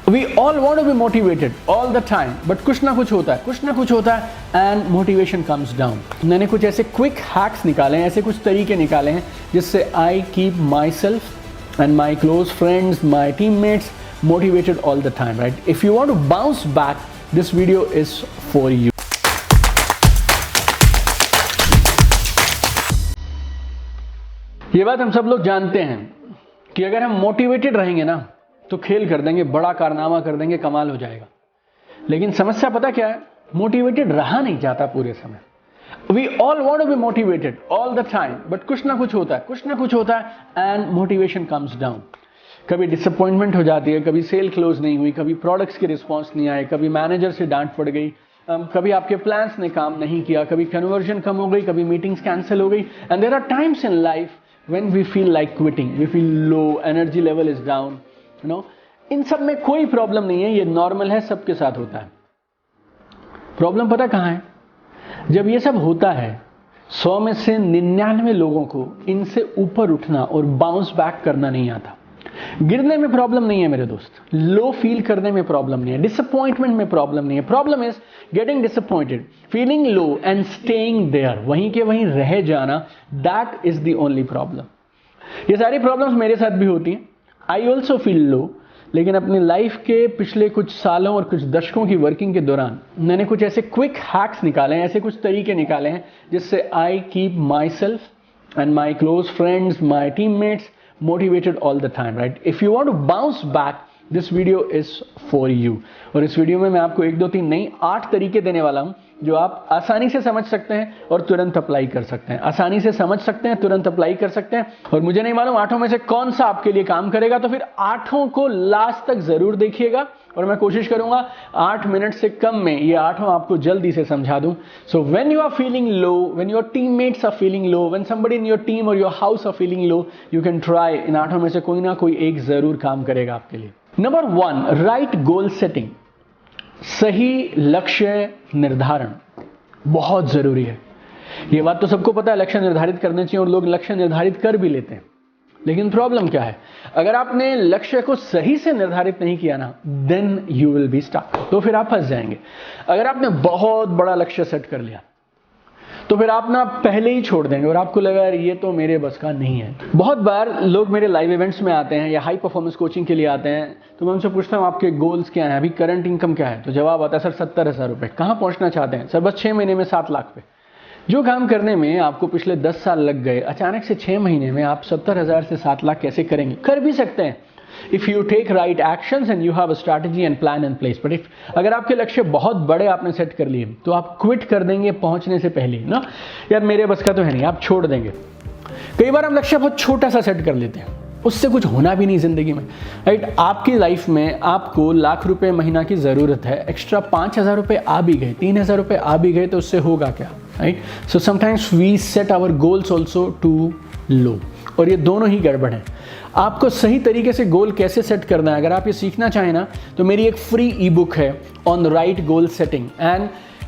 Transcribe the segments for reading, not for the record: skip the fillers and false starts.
We all want to be motivated all the time, but कुछ ना कुछ होता है and motivation comes down. मैंने कुछ ऐसे quick hacks निकाले हैं, ऐसे कुछ तरीके निकाले हैं जिससे I keep myself and my close friends, my teammates motivated all the time, right? If you want to bounce back, this video is for you. ये बात हम सब लोग जानते हैं कि अगर हम मोटिवेटेड रहेंगे ना तो खेल कर देंगे, बड़ा कारनामा कर देंगे, कमाल हो जाएगा। लेकिन समस्या पता क्या है, मोटिवेटेड रहा नहीं जाता पूरे समय। We all want to be motivated all the time, but कुछ ना कुछ होता है एंड मोटिवेशन कम्स डाउन। कभी डिसअपॉइंटमेंट हो जाती है, कभी सेल क्लोज नहीं हुई, कभी प्रोडक्ट्स के रिस्पॉन्स नहीं आए, कभी मैनेजर से डांट पड़ गई, कभी आपके प्लान्स ने काम नहीं किया, कभी कन्वर्जन कम हो गई, कभी मीटिंग्स कैंसिल हो गई। And there are times in life when we feel like quitting, we feel low, energy level is down, you know, इन सब में कोई प्रॉब्लम नहीं है, ये नॉर्मल है, सबके साथ होता है। प्रॉब्लम पता कहां है? जब ये सब होता है 100 में से 99 लोगों को इनसे ऊपर उठना और बाउंस बैक करना नहीं आता। गिरने में प्रॉब्लम नहीं है मेरे दोस्त, लो फील करने में प्रॉब्लम नहीं है, डिसअपॉइंटमेंट में प्रॉब्लम नहीं है। Problem is getting disappointed, feeling low and staying there, वहीं के वहीं रह जाना, that is the only problem. ये सारी प्रॉब्लम्स मेरे साथ भी होती हैं, आई ऑल्सो फील लो। लेकिन अपनी लाइफ के पिछले कुछ सालों और कुछ दशकों की वर्किंग के दौरान मैंने कुछ ऐसे क्विक हैक्स निकाले हैं, ऐसे कुछ तरीके निकाले हैं जिससे I keep my self and my close friends, my teammates motivated all the time, right? If you want to bounce back, this video is for you. और इस वीडियो में मैं आपको 1, 2, 3 नहीं 8 तरीके देने वाला हूं जो आप आसानी से समझ सकते हैं और तुरंत अप्लाई कर सकते हैं। आसानी से समझ सकते हैं, तुरंत अप्लाई कर सकते हैं। और मुझे नहीं मालूम 8 में से कौन सा आपके लिए काम करेगा, तो फिर 8 को लास्ट तक जरूर देखिएगा और मैं कोशिश करूंगा 8 मिनट से कम में ये 8 आपको जल्दी से समझा दूं। So when you are feeling low, when your teammates are feeling low, when somebody in your team or your house are feeling low, you can try, इन 8 में से कोई ना कोई एक जरूर काम करेगा आपके लिए। Number 1, right goal setting. सही लक्ष्य निर्धारण बहुत जरूरी है। ये बात तो सबको पता है, लक्ष्य निर्धारित करने चाहिए और लोग लक्ष्य निर्धारित कर भी लेते हैं। लेकिन प्रॉब्लम क्या है, अगर आपने लक्ष्य को सही से निर्धारित नहीं किया ना, then you will be stuck, तो फिर आप फंस जाएंगे। अगर आपने बहुत बड़ा लक्ष्य सेट कर लिया तो फिर आप ना पहले ही छोड़ देंगे और आपको लगा यार ये तो मेरे बस का नहीं है। बहुत बार लोग मेरे लाइव इवेंट्स में आते हैं या हाई परफॉर्मेंस कोचिंग के लिए आते हैं, तो मैं उनसे पूछता हूँ आपके गोल्स क्या हैं, अभी करंट इनकम क्या है, तो जवाब आता है सर 70,000 रुपये। कहाँ पहुँचना चाहते हैं? सर बस 6 महीने में 7 लाख पे। जो काम करने में आपको पिछले 10 साल लग गए, अचानक से 6 महीने में आप 70,000 से 7 लाख कैसे करेंगे? कर भी सकते हैं if you take right actions and you have a strategy and plan in place. But if अगर आपके लक्ष्य बहुत बड़े आपने सेट कर लिए तो आप क्विट कर देंगे पहुंचने से पहले ना, यार मेरे बस का तो है नहीं, आप छोड़ देंगे। कई बार हम लक्ष्य बहुत छोटा सा सेट कर लेते हैं, उससे कुछ होना भी नहीं जिंदगी में, राइट? आपकी लाइफ में आपको लाख रुपए महीना की जरूरत है, एक्स्ट्रा 5,000 रुपए आ भी गए, 3,000 रुपए आ भी गए, तो उससे होगा क्या, right? So sometimes we set our goals also too low, और ये दोनों ही गड़बड़ हैं। आपको सही तरीके से गोल कैसे सेट करना है, अगर आप ये सीखना चाहें ना, तो मेरी एक फ्री ई बुक है on right goal setting, and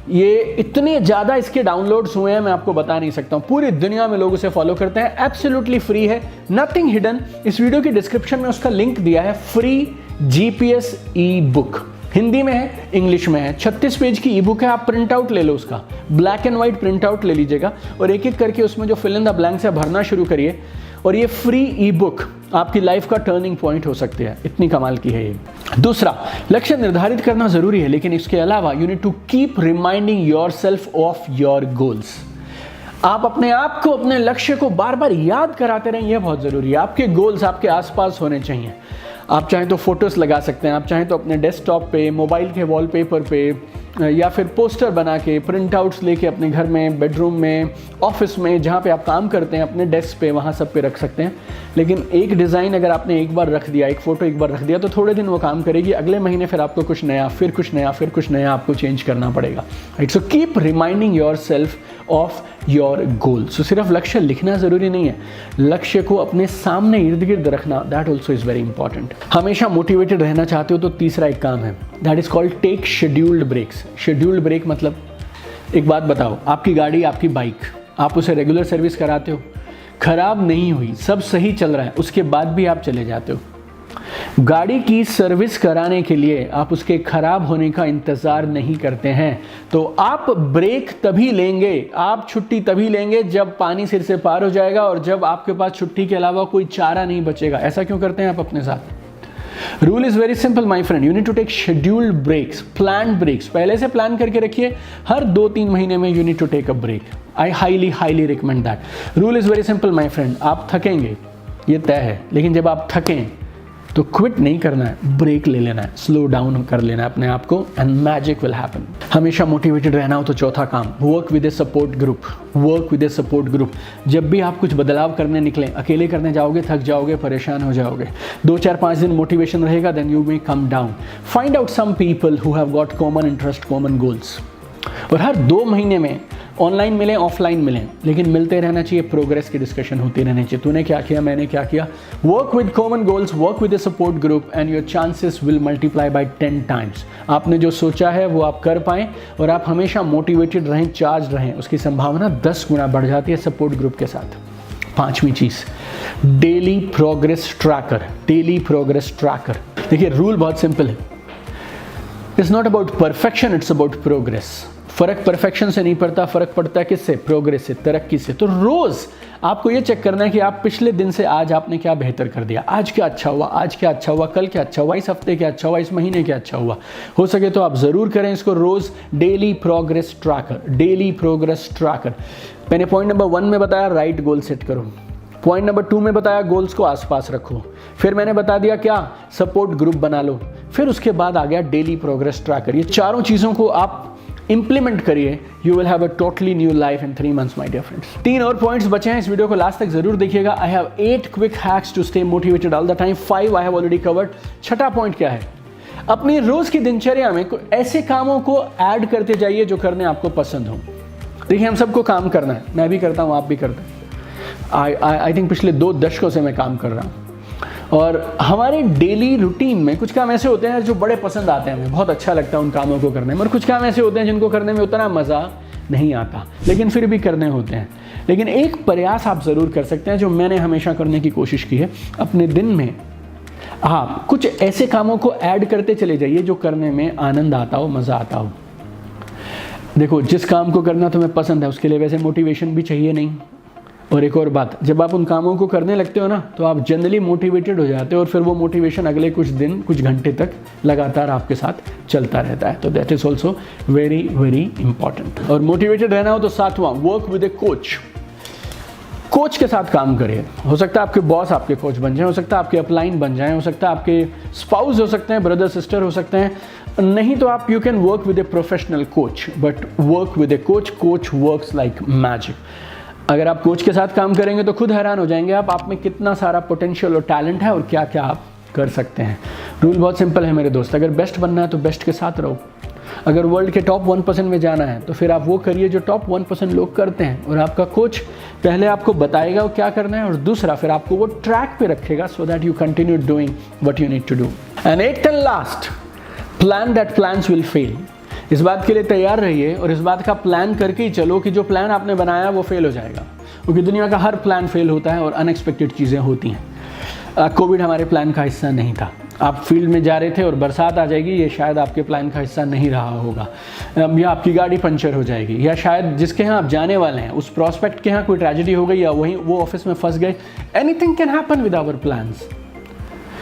ये इतने ज़्यादा इसके डाउनलोड्स हुए हैं मैं आपको बता नहीं सकता हूँ। पूरी दुनिया में लोग उसे फॉलो करते हैं, एब्सोल्युटली फ्री है, नथिंग हिडन। इस वीडियो की डिस्क्रिप्शन में उसका लिंक दिया है, फ्री GPS ई बुक। हिंदी में है, इंग्लिश में है, 36 पेज की ई बुक है। आप प्रिंट आउट ले लो, उसका black and white print out ले लीजिएगा और एक एक करके उसमें जो फिल इन द ब्लैंक्स है भरना शुरू करिए, और ये फ्री ई बुक आपकी लाइफ का टर्निंग पॉइंट हो सकती है, इतनी कमाल की है ये। दूसरा, लक्ष्य निर्धारित करना जरूरी है, लेकिन इसके अलावा you need to keep reminding yourself of your goals. आप अपने आप को अपने लक्ष्य को बार बार याद कराते रहें, यह बहुत जरूरी है। आपके गोल्स आपके आसपास होने चाहिए। आप चाहें तो फोटोज लगा सकते हैं, आप चाहें तो अपने डेस्कटॉप पे, मोबाइल के वॉलपेपर पे, या फिर पोस्टर बना के, प्रिंट आउट्स लेके अपने घर में, बेडरूम में, ऑफिस में, जहाँ पे आप काम करते हैं, अपने डेस्क पे, वहाँ सब पे रख सकते हैं। लेकिन एक डिज़ाइन अगर आपने एक बार रख दिया, एक फ़ोटो एक बार रख दिया, तो थोड़े दिन वो काम करेगी, अगले महीने फिर आपको कुछ नया, फिर कुछ नया, फिर कुछ नया आपको चेंज करना पड़ेगा, right? So keep reminding yourself of your goal. So सिर्फ लक्ष्य लिखना ज़रूरी नहीं है, लक्ष्य को अपने सामने इर्द गिर्द रखना, that also is very important. हमेशा मोटिवेटेड रहना चाहते हो तो तीसरा एक काम है, that is called take scheduled breaks. Scheduled break मतलब, एक बात बताओ, आपकी गाड़ी, आपकी बाइक, आप उसे रेगुलर सर्विस कराते हो, खराब नहीं हुई, सब सही चल रहा है, उसके बाद भी आप चले जाते हो, गाड़ी की सर्विस कराने के लिए आप उसके खराब होने का इंतज़ार नहीं करते हैं, तो आप ब्रेक तभी लेंगे, आप छुट्टी तभी लेंगे जब पानी सिर से पार हो जाएगा और जब आपके पास छुट्टी के अलावा कोई चारा नहीं बचेगा। ऐसा क्यों करते हैं आप अपने साथ? Rule is very simple my friend, you need to take scheduled breaks, planned breaks. पहले से प्लान करके रखिए, हर 2-3 महीने में you need to take a break. I highly recommend that. Rule is very simple my friend, आप थकेंगे, ये तय है, लेकिन जब आप थकें तो क्विट नहीं करना है, ब्रेक ले लेना है, स्लो डाउन कर लेना है अपने आप को, एंड मैजिक विल हैपन। हमेशा मोटिवेटेड रहना हो तो चौथा काम, work with a support group. Work with a support group. जब भी आप कुछ बदलाव करने निकलें, अकेले करने जाओगे थक जाओगे, परेशान हो जाओगे। 2-4-5 दिन मोटिवेशन रहेगा, then you may come down. Find out some people who have got common interest, common goals. और हर 2 महीने में ऑनलाइन मिलें, ऑफलाइन मिलें, लेकिन मिलते रहना चाहिए, प्रोग्रेस की डिस्कशन होती रहनी चाहिए। तूने क्या किया, मैंने क्या किया। Work with common goals, work with a support group and your chances will multiply by 10 times. आपने जो सोचा है वो आप कर पाएं और आप हमेशा मोटिवेटेड रहें, चार्ज रहें, उसकी संभावना 10 गुना बढ़ जाती है सपोर्ट ग्रुप के साथ। 5वीं चीज़, daily progress tracker. Daily progress tracker. देखिए रूल बहुत सिंपल है, it's not about perfection, it's about progress. फर्क परफेक्शन से नहीं पड़ता, फर्क पड़ता है किससे? प्रोग्रेस से, तरक्की से। तो रोज आपको ये चेक करना है कि आप पिछले दिन से आज आपने क्या बेहतर कर दिया, आज क्या अच्छा हुआ, आज क्या अच्छा हुआ, कल क्या अच्छा हुआ, इस हफ्ते क्या अच्छा हुआ, इस महीने क्या अच्छा हुआ। हो सके तो आप जरूर करें इसको रोज, daily progress tracker. Daily progress tracker. मैंने पॉइंट नंबर 1 में बताया राइट गोल सेट करो, पॉइंट नंबर 2 में बताया गोल्स को आसपास रखो, फिर मैंने बता दिया क्या, सपोर्ट ग्रुप बना लो, फिर उसके बाद आ गया डेली प्रोग्रेस ट्रैकर। ये चारों चीज़ों को आप इंप्लीमेंट करिए, you will have a totally new life in 3 months my dear friends. 3 और पॉइंट्स बचे हैं, इस वीडियो को लास्ट तक जरूर देखिएगा। I have 8 quick hacks to stay motivated all the time, 5 I have already covered. छठा पॉइंट क्या है, अपनी रोज की दिनचर्या में ऐसे कामों को ऐड करते जाइए जो करने आपको पसंद हो। देखिए हम सबको काम करना है, मैं भी करता हूँ, आप भी करते हैं। आई थिंक पिछले 2 दशकों से मैं काम कर रहा हूँ और हमारे डेली रूटीन में कुछ काम ऐसे होते हैं जो बड़े पसंद आते हैं, हमें बहुत अच्छा लगता है उन कामों को करने में, और कुछ काम ऐसे होते हैं जिनको करने में उतना मज़ा नहीं आता, लेकिन फिर भी करने होते हैं। लेकिन एक प्रयास आप ज़रूर कर सकते हैं जो मैंने हमेशा करने की कोशिश की है, अपने दिन में आप कुछ ऐसे कामों को ऐड करते चले जाइए जो करने में आनंद आता हो, मज़ा आता हो। देखो जिस काम को करना तुम्हें पसंद है उसके लिए वैसे मोटिवेशन भी चाहिए नहीं। और एक और बात, जब आप उन कामों को करने लगते हो ना तो आप जनरली मोटिवेटेड हो जाते हो और फिर वो मोटिवेशन अगले कुछ दिन, कुछ घंटे तक लगातार आपके साथ चलता रहता है। तो that is also very very important. और मोटिवेटेड रहना हो तो 7वां, work with a coach. Coach के साथ काम करिए। हो सकता है आपके बॉस आपके कोच बन जाए, हो सकता है आपके अपलाइन बन जाए, हो सकता है आपके स्पाउस हो सकते हैं, ब्रदर सिस्टर हो सकते हैं, नहीं तो आप you can work with a professional coach, but work with a coach. Coach works like magic. अगर आप कोच के साथ काम करेंगे तो खुद हैरान हो जाएंगे आप में कितना सारा पोटेंशियल और टैलेंट है और क्या क्या आप कर सकते हैं। रूल बहुत सिंपल है मेरे दोस्त, अगर बेस्ट बनना है तो बेस्ट के साथ रहो। अगर वर्ल्ड के टॉप 1% में जाना है तो फिर आप वो करिए जो टॉप 1% लोग करते हैं, और आपका कोच पहले आपको बताएगा वो क्या करना है और दूसरा फिर आपको वो ट्रैक पे रखेगा so that you continue doing what you need to do. And 8th and last, plan that plans will fail. इस बात के लिए तैयार रहिए और इस बात का प्लान करके ही चलो कि जो प्लान आपने बनाया वो फेल हो जाएगा, क्योंकि दुनिया का हर प्लान फेल होता है और अनएक्सपेक्टेड चीज़ें होती हैं। कोविड हमारे प्लान का हिस्सा नहीं था, आप फील्ड में जा रहे थे और बरसात आ जाएगी, ये शायद आपके प्लान का हिस्सा नहीं रहा होगा, या आपकी गाड़ी पंचर हो जाएगी, या शायद जिसके यहाँ आप जाने वाले हैं उस प्रॉस्पेक्ट के यहाँ कोई ट्रेजेडी हो गई, या वहीं वो ऑफिस में फंस गए। Anything can happen with our plans.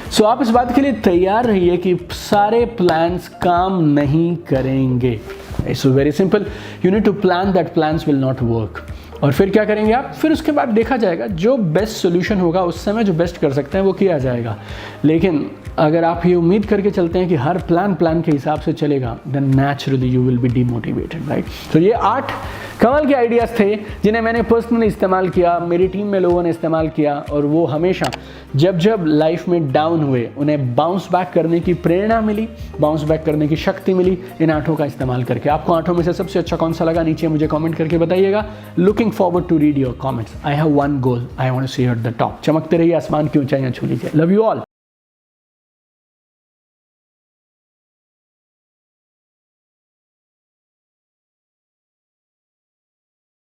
So आप इस बात के लिए तैयार रहिए कि सारे प्लान्स काम नहीं करेंगे। It's very simple, you need to plan that plans will not work. और फिर क्या करेंगे आप, फिर उसके बाद देखा जाएगा जो बेस्ट सोल्यूशन होगा उस समय जो बेस्ट कर सकते हैं वो किया जाएगा। लेकिन अगर आप ये उम्मीद करके चलते हैं कि हर प्लान के हिसाब से चलेगा, then naturally you will be demotivated, right. तो ये 8 कमाल के आइडियाज़ थे जिन्हें मैंने पर्सनली इस्तेमाल किया, मेरी टीम में लोगों ने इस्तेमाल किया, और वो हमेशा जब जब लाइफ में डाउन हुए उन्हें बाउंस बैक करने की प्रेरणा मिली, बाउंस बैक करने की शक्ति मिली इन 8 का इस्तेमाल करके। आपको 8 में से सबसे अच्छा कौन सा लगा नीचे मुझे कमेंट करके बताइएगा। Looking forward to read your comments. I have one goal, I want to see you at the top. चमकते रहिए, आसमान की ऊंचाइयां छू लीजिए। Love you all.